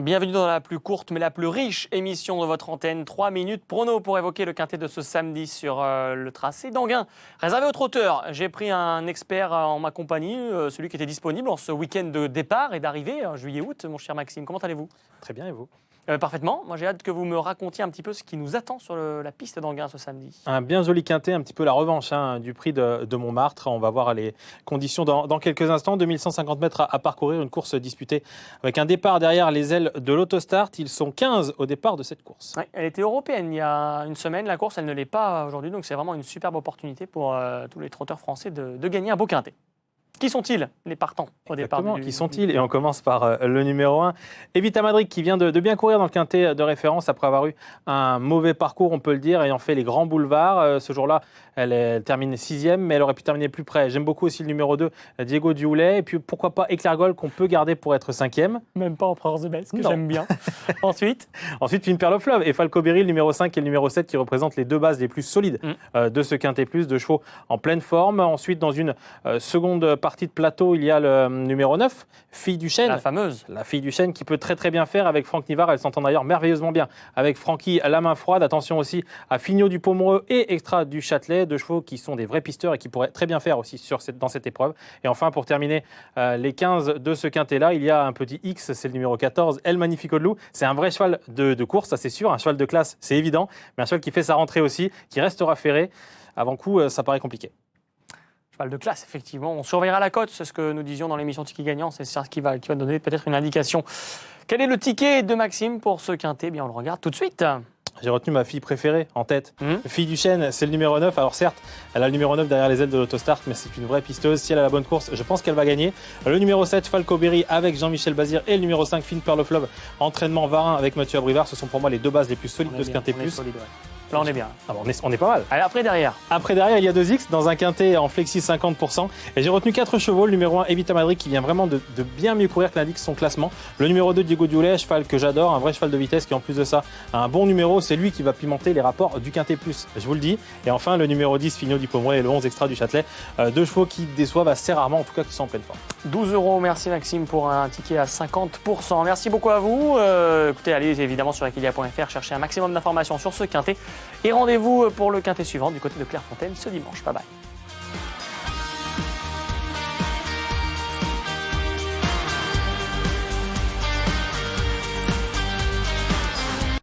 Bienvenue dans la plus courte mais la plus riche émission de votre antenne. 3 minutes prono pour évoquer le quintet de ce samedi sur le tracé d'Anguin. Réservé aux trotteurs, j'ai pris un expert en ma compagnie, celui qui était disponible en ce week-end de départ et d'arrivée, juillet-août. Mon cher Maxime, comment allez-vous ? Très bien, et vous ? Parfaitement. Moi, j'ai hâte que vous me racontiez un petit peu ce qui nous attend sur la piste d'Anguin ce samedi. Un bien joli quintet, un petit peu la revanche du prix de Montmartre. On va voir les conditions dans quelques instants. 2150 mètres à parcourir, une course disputée avec un départ derrière les ailes de l'Autostart. Ils sont 15 au départ de cette course. Ouais, elle était européenne il y a une semaine. La course, elle ne l'est pas aujourd'hui. Donc, c'est vraiment une superbe opportunité pour tous les trotteurs français de gagner un beau quintet. Qui sont-ils, les partants au départ Qui sont-ils ? Et on commence par le numéro 1, Evita Madrid, qui vient de bien courir dans le quintet de référence après avoir eu un mauvais parcours, on peut le dire, ayant fait les grands boulevards. Ce jour-là, elle termine 6e, mais elle aurait pu terminer plus près. J'aime beaucoup aussi le numéro 2, Diego Dioulet. Et puis pourquoi pas Eclairgol, qu'on peut garder pour être 5e. Même pas Empereur The Best, que j'aime bien. Ensuite, Finper Love Love et Falco Berry, le numéro 5 et le numéro 7, qui représentent les deux bases les plus solides de ce quintet plus, de chevaux en pleine forme. Ensuite, dans une seconde partie de plateau, il y a le numéro 9, Fille du Chêne. la fameuse. La Fille du Chêne qui peut très bien faire avec Franck Nivard. Elle s'entend d'ailleurs merveilleusement bien avec Francky à la main froide. Attention aussi à Fignot du Pomereux et Extra du Châtelet, deux chevaux qui sont des vrais pisteurs et qui pourraient très bien faire aussi dans cette épreuve. Et enfin, pour terminer les 15 de ce quintet-là, il y a un petit X, c'est le numéro 14, El Magnifico de Loup. C'est un vrai cheval de course, ça c'est sûr, un cheval de classe, c'est évident, mais un cheval qui fait sa rentrée aussi, qui restera ferré. Avant coup, ça paraît compliqué. Cheval de classe, effectivement. On surveillera la cote, c'est ce que nous disions dans l'émission Ticket Gagnant. C'est ça qui va donner peut-être une indication. Quel est le ticket de Maxime pour ce quintet ? Eh bien, on le regarde tout de suite. J'ai retenu ma fille préférée en tête. Fille du Chêne, c'est le numéro 9. Alors certes, elle a le numéro 9 derrière les ailes de l'Autostart, mais c'est une vraie pisteuse. Si elle a la bonne course, je pense qu'elle va gagner. Le numéro 7, Falco Berry avec Jean-Michel Bazir. Et le numéro 5, Finper Love Love, entraînement Varin avec Mathieu Abrivard. Ce sont pour moi les deux bases les plus solides de ce quintet plus. Solide, ouais. Là, on est bien. Ah bon, on est pas mal. Allez, après, derrière. Après, derrière, il y a 2X dans un quintet en flexi 50%. Et j'ai retenu 4 chevaux. Le numéro 1, Evita Madrid, qui vient vraiment de bien mieux courir que l'indique son classement. Le numéro 2, Diego Dioulet, cheval que j'adore, un vrai cheval de vitesse qui, en plus de ça, a un bon numéro. C'est lui qui va pimenter les rapports du quintet plus, je vous le dis. Et enfin, le numéro 10, Fignot du Pomereux, et le 11, Extra du Châtelet. Deux chevaux qui déçoivent assez rarement, en tout cas qui sont en pleine forme. 12 €, merci Maxime pour un ticket à 50%. Merci beaucoup à vous. Écoutez, allez évidemment sur equilia.fr, cherchez un maximum d'informations sur ce quintet. Et rendez-vous pour le quintet suivant du côté de Clairefontaine ce dimanche. Bye bye.